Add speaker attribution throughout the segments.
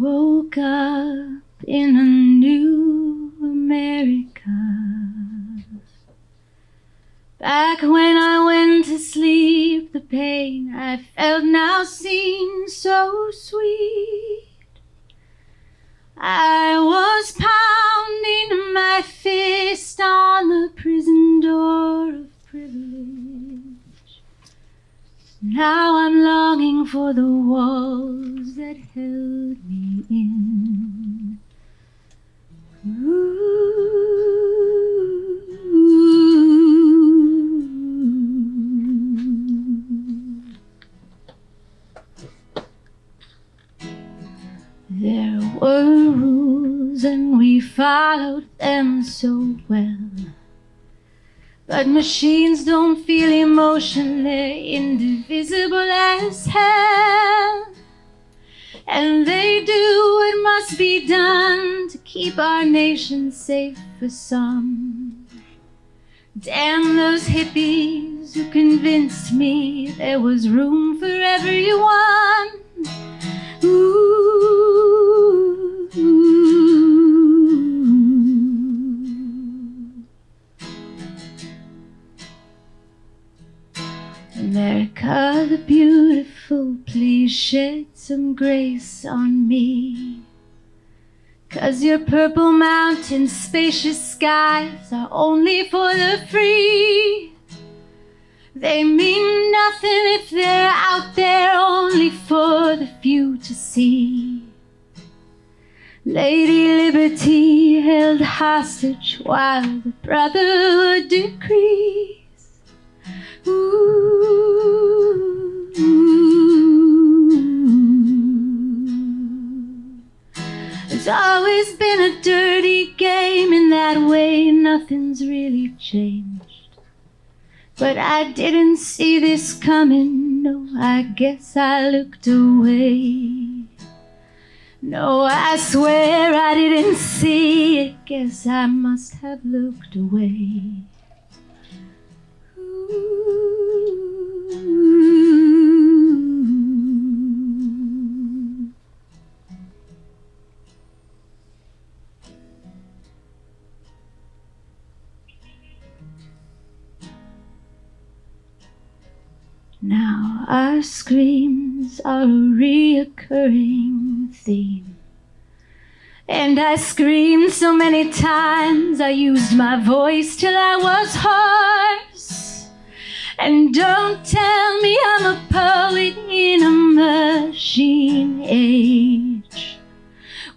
Speaker 1: Woke up in a new America. Back when I went to sleep, the pain I felt now seemed so sweet. I was pounding my fist on the prison door of privilege. Now I'm longing for the walls that held me in. There were rules and we followed them so well. But machines don't feel emotion, they're indivisible as hell. And they do what must be done to keep our nation safe for some. Damn those hippies who convinced me there was room for everyone. Ooh. America the beautiful, please shed some grace on me. 'Cause your purple mountains, spacious skies are only for the free. They mean nothing if they're out there only for the few to see. Lady Liberty held hostage while the Brotherhood decrees. There's always been a dirty game in that way, nothing's really changed. But I didn't see this coming, no, I guess I looked away. No, I swear I didn't see it, guess I must have looked away. Now our screams are a reoccurring theme. And I screamed so many times, I used my voice till I was hoarse. And don't tell me I'm a poet in a machine age,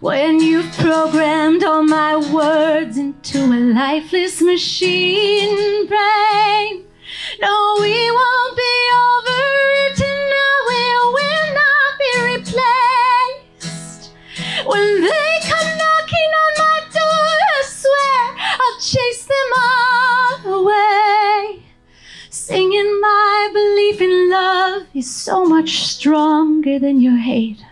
Speaker 1: when you've programmed all my words into a lifeless machine brain. No, we won't be overwritten, no, we will not be replaced. When they come knocking on my door, I swear I'll chase them all away. Singing my belief in love is so much stronger than your hate.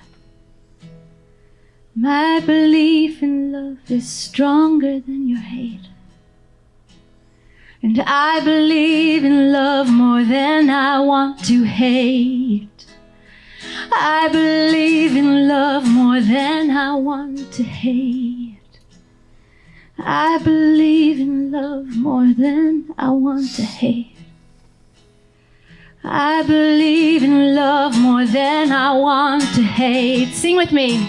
Speaker 1: My belief in love is stronger than your hate. And I believe in love more than I want to hate. I believe in love more than I want to hate. I believe in love more than I want to hate. I believe in love more than I want to hate. Sing with me.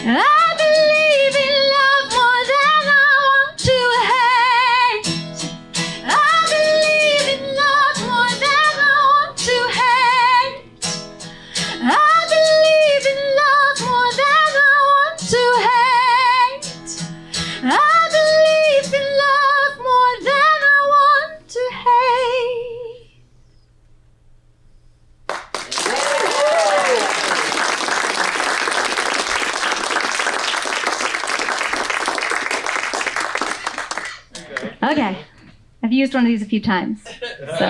Speaker 1: I believe in love more than I want to hate. I believe in love more than I want to hate. I believe in love more than I want to hate. I believe in love more than I want to hate. Okay, I've used one of these a few times. So,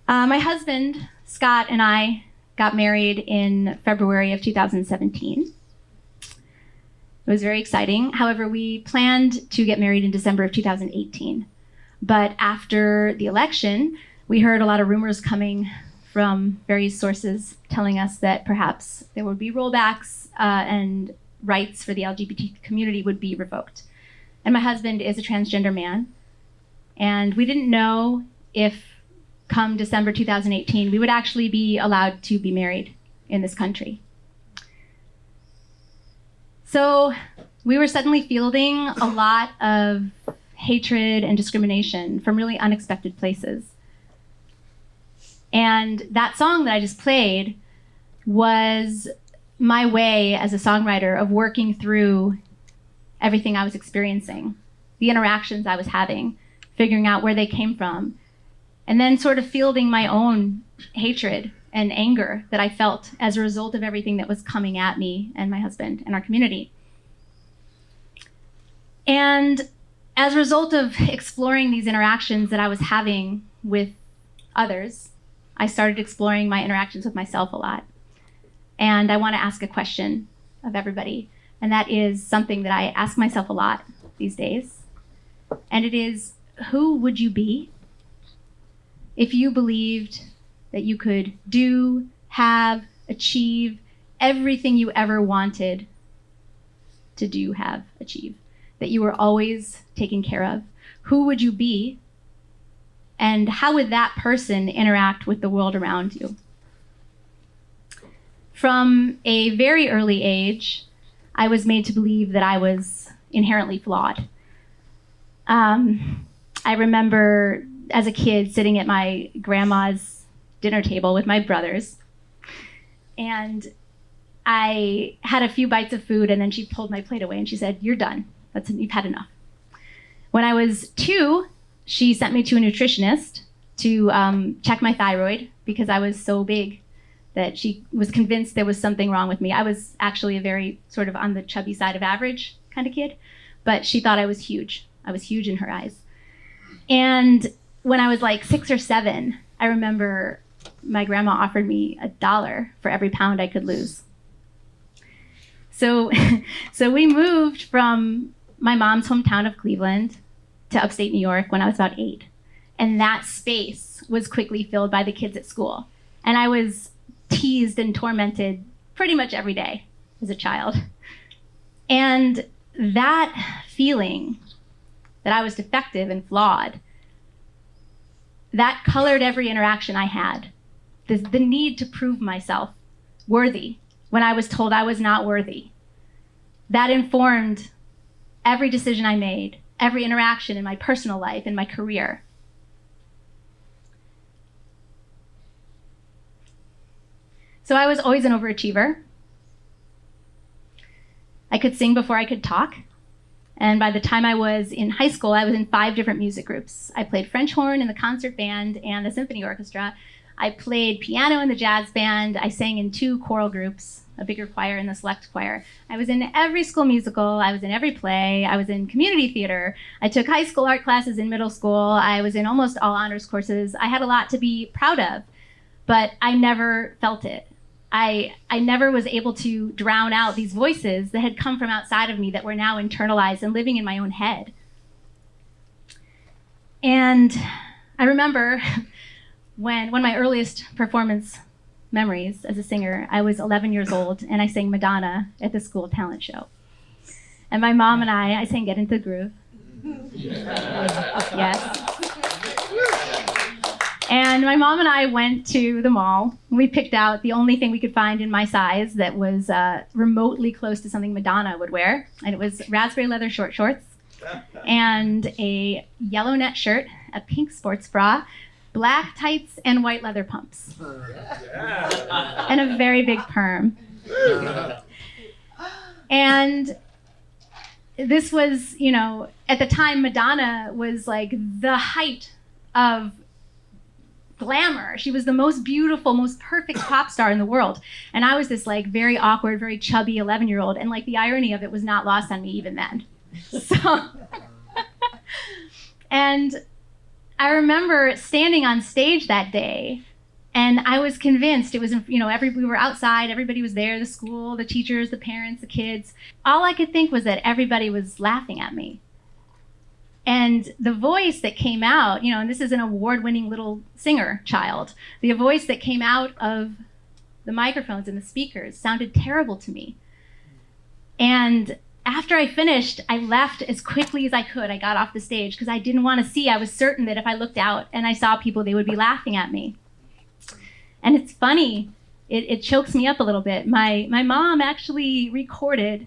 Speaker 1: my husband, Scott, and I got married in February of 2017. It was very exciting. However, we planned to get married in December of 2018. But after the election, we heard a lot of rumors coming from various sources telling us that perhaps there would be rollbacks and rights for the LGBT community would be revoked. And my husband is a transgender man, and we didn't know if come December 2018 we would actually be allowed to be married in this country. So we were suddenly fielding a lot of hatred and discrimination from really unexpected places. And that song that I just played was my way as a songwriter of working through everything I was experiencing, the interactions I was having, figuring out where they came from, and then sort of fielding my own hatred and anger that I felt as a result of everything that was coming at me and my husband and our community. And as a result of exploring these interactions that I was having with others, I started exploring my interactions with myself a lot. And I want to ask a question of everybody, and that is something that I ask myself a lot these days. And it is, who would you be if you believed that you could do, have, achieve everything you ever wanted to do, have, achieve, that you were always taken care of? Who would you be? And how would that person interact with the world around you? From a very early age, I was made to believe that I was inherently flawed. I remember as a kid sitting at my grandma's dinner table with my brothers, and I had a few bites of food, and then she pulled my plate away and she said, "You're done. You've had enough." When I was 2, she sent me to a nutritionist to check my thyroid because I was so big that she was convinced there was something wrong with me. I was actually a very sort of on the chubby side of average kind of kid, but she thought I was huge. I was huge in her eyes. And when I was like 6 or 7, I remember my grandma offered me $1 for every pound I could lose. So we moved from my mom's hometown of Cleveland to upstate New York when I was about 8. And that space was quickly filled by the kids at school. And I was teased and tormented pretty much every day as a child. And that feeling that I was defective and flawed, that colored every interaction I had. The need to prove myself worthy when I was told I was not worthy. That informed every decision I made, every interaction in my personal life, in my career. So I was always an overachiever. I could sing before I could talk. And by the time I was in high school, I was in 5 different music groups. I played French horn in the concert band and the symphony orchestra. I played piano in the jazz band. I sang in 2 choral groups, a bigger choir and the select choir. I was in every school musical. I was in every play. I was in community theater. I took high school art classes in middle school. I was in almost all honors courses. I had a lot to be proud of, but I never felt it. I never was able to drown out these voices that had come from outside of me that were now internalized and living in my own head. And I remember when my earliest performance memories as a singer, I was 11 years old and I sang Madonna at the school talent show. And my mom and I sang Get Into the Groove. Yes. And my mom and I went to the mall. We picked out the only thing we could find in my size that was remotely close to something Madonna would wear. And it was raspberry leather short shorts and a yellow net shirt, a pink sports bra, black tights, and white leather pumps. And a very big perm. And this was, at the time, Madonna was like the height of glamour. She was the most beautiful, most perfect pop star in the world. And I was this like very awkward, very chubby 11-year-old. And like the irony of it was not lost on me even then. So, and I remember standing on stage that day and I was convinced it was, we were outside, everybody was there, the school, the teachers, the parents, the kids. All I could think was that everybody was laughing at me. And the voice that came out, and this is an award-winning little singer child, the voice that came out of the microphones and the speakers sounded terrible to me. And after I finished, I left as quickly as I could. I got off the stage because I didn't want to see. I was certain that if I looked out and I saw people, they would be laughing at me. And it's funny. It chokes me up a little bit. My mom actually recorded,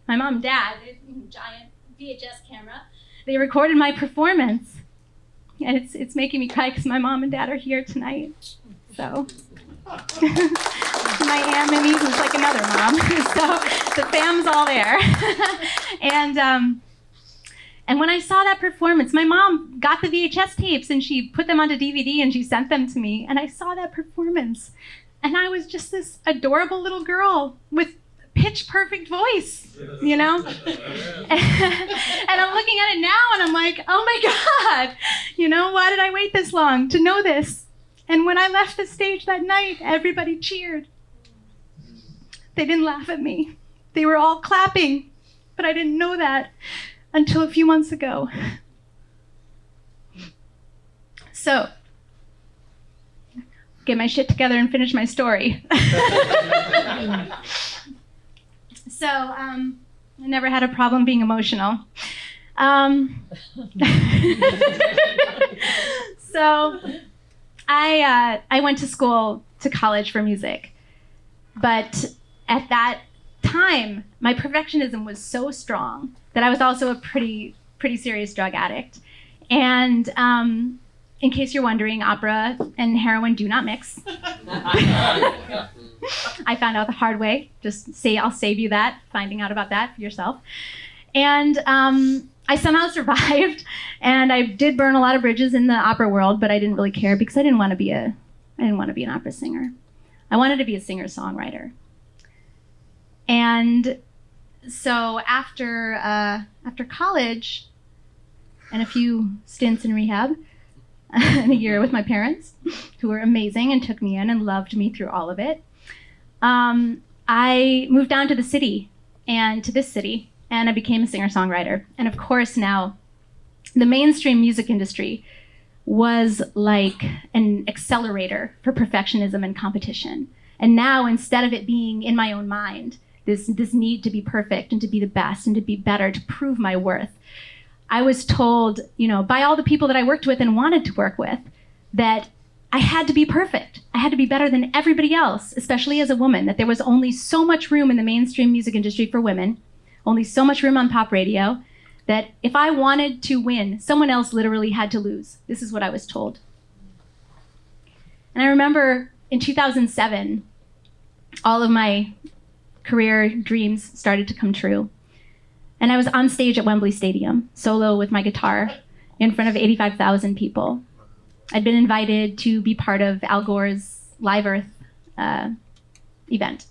Speaker 1: my mom and dad, giant VHS camera, they recorded my performance. And it's making me cry because my mom and dad are here tonight. So, my Aunt Minnie, who's like another mom. So the fam's all there. And when I saw that performance, my mom got the VHS tapes and she put them onto DVD and she sent them to me. And I saw that performance. And I was just this adorable little girl with pitch perfect voice, And I'm looking at it now and I'm like, oh my God, why did I wait this long to know this? And when I left the stage that night, everybody cheered. They didn't laugh at me. They were all clapping, but I didn't know that until a few months ago. So, get my shit together and finish my story. So, I never had a problem being emotional. So, I went to college for music, but at that time, my perfectionism was so strong that I was also a pretty serious drug addict. And in case you're wondering, opera and heroin do not mix. I found out the hard way. I'll save you that, finding out about that for yourself. And I somehow survived, and I did burn a lot of bridges in the opera world, but I didn't really care because I didn't want to be an opera singer. I wanted to be a singer-songwriter. And so after college and a few stints in rehab and a year with my parents, who were amazing and took me in and loved me through all of it, I moved down to this city, and I became a singer-songwriter. And of course now, the mainstream music industry was like an accelerator for perfectionism and competition. And now, instead of it being in my own mind, this need to be perfect and to be the best and to be better, to prove my worth, I was told, by all the people that I worked with and wanted to work with, that I had to be perfect. I had to be better than everybody else, especially as a woman, that there was only so much room in the mainstream music industry for women, only so much room on pop radio, that if I wanted to win, someone else literally had to lose. This is what I was told. And I remember in 2007, all of my career dreams started to come true. And I was on stage at Wembley Stadium, solo with my guitar, in front of 85,000 people. I'd been invited to be part of Al Gore's Live Earth event.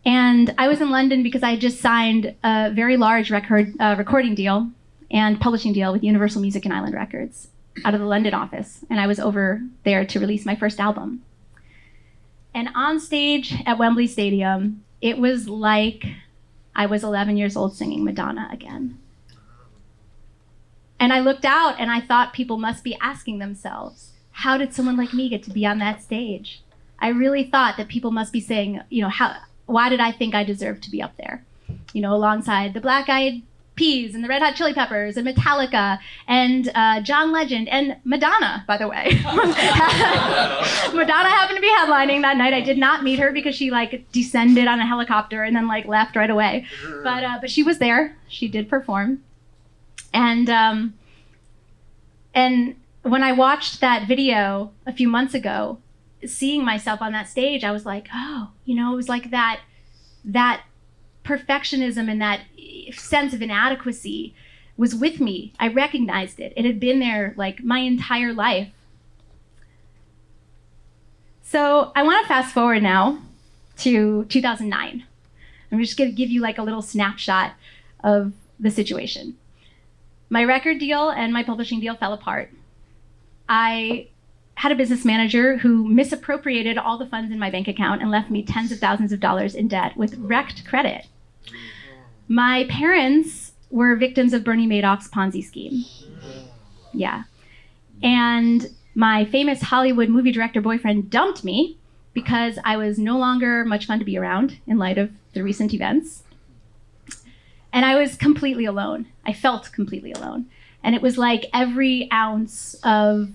Speaker 1: And I was in London because I had just signed a very large recording deal and publishing deal with Universal Music and Island Records out of the London office. And I was over there to release my first album. And on stage at Wembley Stadium, it was like I was 11 years old singing Madonna again. And I looked out and I thought people must be asking themselves, how did someone like me get to be on that stage? I really thought that people must be saying, why did I think I deserved to be up there? Alongside the Black Eyed Peas and the Red Hot Chili Peppers and Metallica and John Legend and Madonna, by the way. Madonna happened to be headlining that night. I did not meet her because she descended on a helicopter and then left right away. But she was there. She did perform. And when I watched that video a few months ago, seeing myself on that stage, I was like, oh, it was like that perfectionism and that sense of inadequacy was with me. I recognized it. It had been there my entire life. So I want to fast forward now to 2009. I'm just going to give you a little snapshot of the situation. My record deal and my publishing deal fell apart. I had a business manager who misappropriated all the funds in my bank account and left me tens of thousands of dollars in debt with wrecked credit. My parents were victims of Bernie Madoff's Ponzi scheme. Yeah. And my famous Hollywood movie director boyfriend dumped me because I was no longer much fun to be around in light of the recent events. And I was completely alone. I felt completely alone. And it was like every ounce of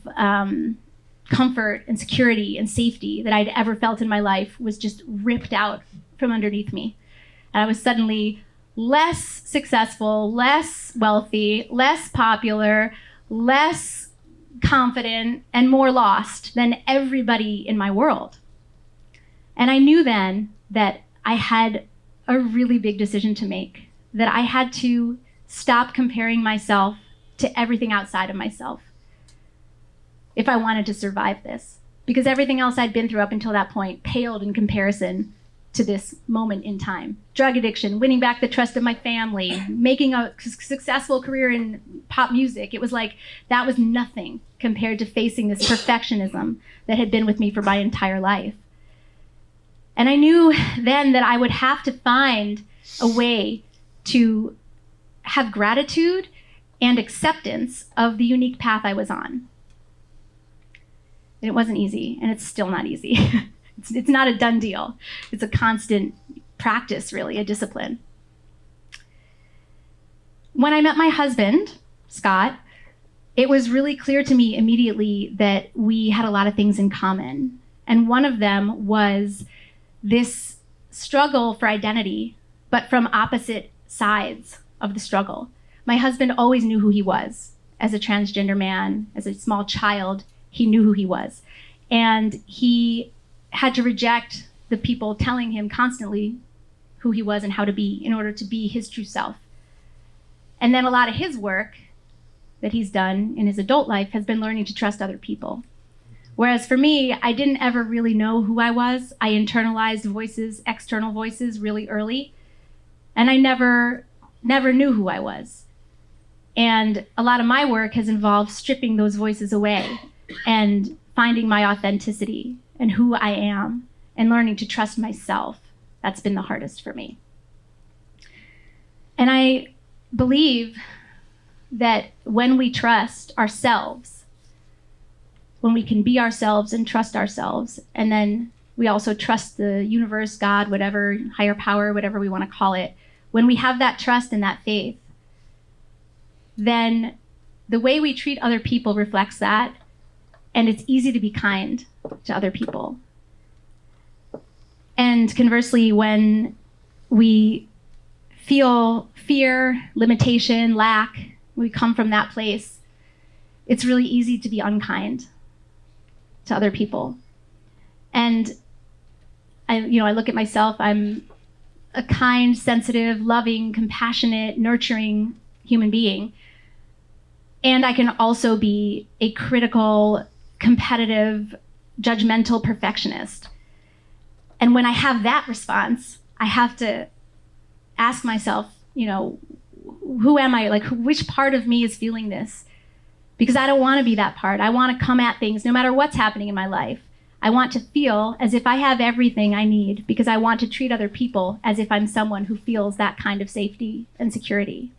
Speaker 1: comfort and security and safety that I'd ever felt in my life was just ripped out from underneath me. And I was suddenly less successful, less wealthy, less popular, less confident, and more lost than everybody in my world. And I knew then that I had a really big decision to make, that I had to stop comparing myself to everything outside of myself if I wanted to survive this. Because everything else I'd been through up until that point paled in comparison to this moment in time. Drug addiction, winning back the trust of my family, making a successful career in pop music. It was like that was nothing compared to facing this perfectionism that had been with me for my entire life. And I knew then that I would have to find a way to have gratitude and acceptance of the unique path I was on. And it wasn't easy, and it's still not easy. It's not a done deal. It's a constant practice, really, a discipline. When I met my husband, Scott, it was really clear to me immediately that we had a lot of things in common. And one of them was this struggle for identity, but from opposite sides of the struggle. My husband always knew who he was. As a transgender man, as a small child, he knew who he was. And he had to reject the people telling him constantly who he was and how to be in order to be his true self. And then a lot of his work that he's done in his adult life has been learning to trust other people. Whereas for me, I didn't ever really know who I was. I internalized voices, external voices really early. And I never knew who I was. And a lot of my work has involved stripping those voices away and finding my authenticity and who I am and learning to trust myself. That's been the hardest for me. And I believe that when we trust ourselves, when we can be ourselves and trust ourselves, and then we also trust the universe, God, whatever, higher power, whatever we want to call it, when we have that trust and that faith, then the way we treat other people reflects that, and it's easy to be kind to other people. And conversely, when we feel fear, limitation, lack, we come from that place, it's really easy to be unkind to other people. And I look at myself, I'm a kind, sensitive, loving, compassionate, nurturing human being. And I can also be a critical, competitive, judgmental perfectionist. And when I have that response, I have to ask myself, who am I? Like, which part of me is feeling this? Because I don't want to be that part. I want to come at things no matter what's happening in my life. I want to feel as if I have everything I need because I want to treat other people as if I'm someone who feels that kind of safety and security.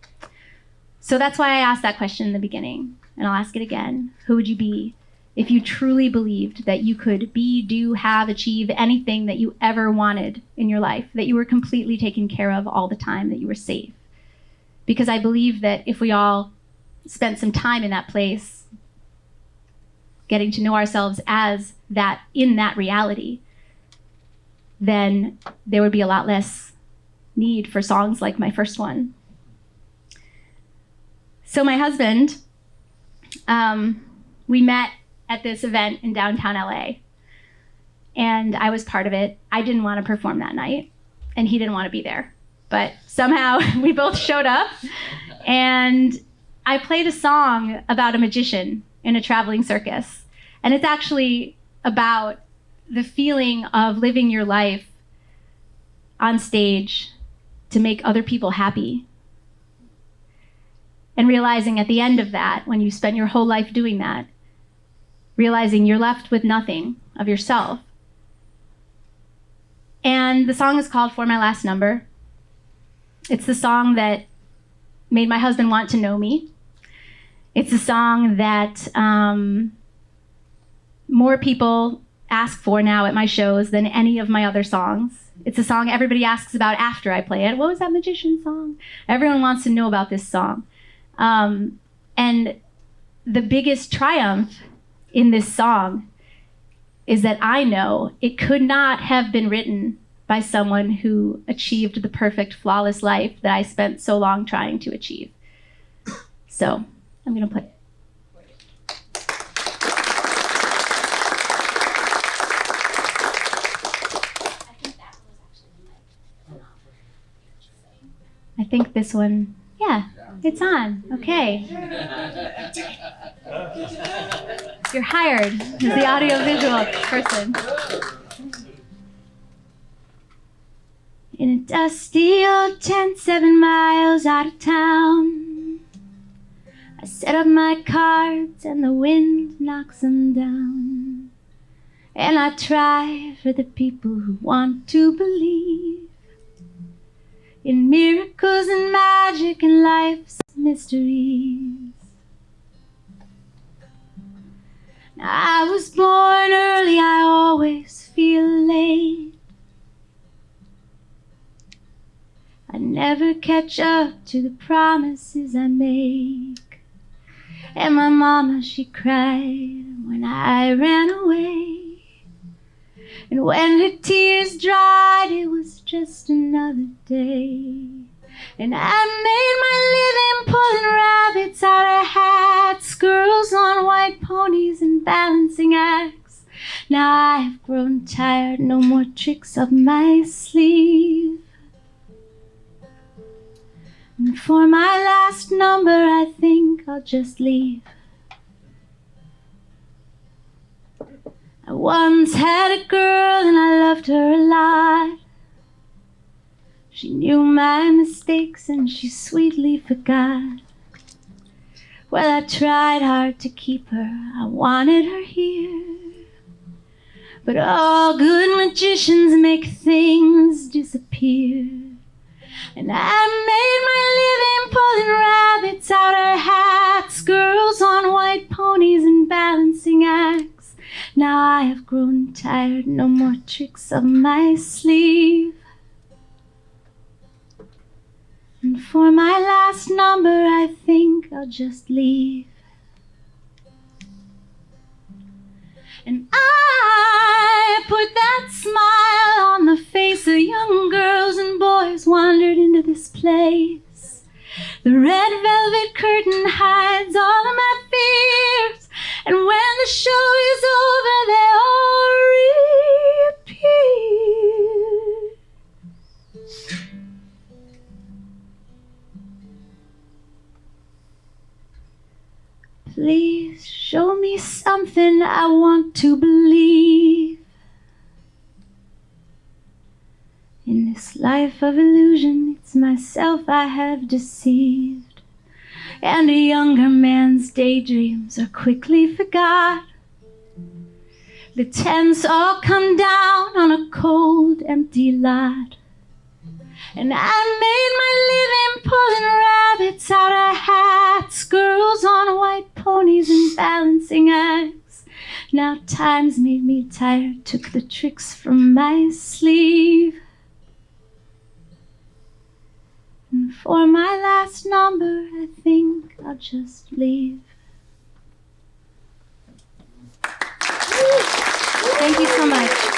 Speaker 1: So that's why I asked that question in the beginning, and I'll ask it again. Who would you be if you truly believed that you could be, do, have, achieve anything that you ever wanted in your life, that you were completely taken care of all the time, that you were safe? Because I believe that if we all spent some time in that place, getting to know ourselves as that, in that reality, then there would be a lot less need for songs like my first one. So my husband, we met at this event in downtown LA, and I was part of it. I didn't want to perform that night, and he didn't want to be there. But somehow we both showed up, and I played a song about a magician in a traveling circus. And it's actually about the feeling of living your life on stage to make other people happy. And realizing at the end of that, when you spend your whole life doing that, realizing you're left with nothing of yourself. And the song is called For My Last Number. It's the song that made my husband want to know me. It's a song that more people ask for now at my shows than any of my other songs. It's a song everybody asks about after I play it. What was that magician song? Everyone wants to know about this song. And the biggest triumph in this song is that I know it could not have been written by someone who achieved the perfect, flawless life that I spent so long trying to achieve. So I'm going to play it. I think this one, yeah, it's on. Okay. You're hired as the audiovisual person. In a dusty old tent 7 miles out of town, I set up my cards and the wind knocks them down. And I try for the people who want to believe in miracles and magic and life's mysteries. Now, I was born early, I always feel late. I never catch up to the promises I make. And my mama, she cried when I ran away. And when her tears dried, it was just another day. And I made my living pulling rabbits out of hats, girls on white ponies and balancing acts. Now I have grown tired, no more tricks up my sleeve. And for my last number, I think I'll just leave. I once had a girl and I loved her a lot. She knew my mistakes and she sweetly forgot. Well, I tried hard to keep her, I wanted her here. But all good magicians make things disappear. And I made my living pulling rabbits out of hats, girls on white ponies and balancing acts. Now I have grown tired, no more tricks up my sleeve. And for my last number, I think I'll just leave. And I put that smile on the face of young girls and boys wandered into this place. The red velvet curtain hides all of my fears, and when the show is over, they all reappear. Please show me something I want to believe. In this life of illusion, it's myself I have deceived. And a younger man's daydreams are quickly forgot. The tents all come down on a cold, empty lot. And I made my living pulling rabbits out of hats, girls on white ponies and balancing acts. Now time's made me tired, took the tricks from my sleeve. And for my last number, I think I'll just leave. Thank you so much.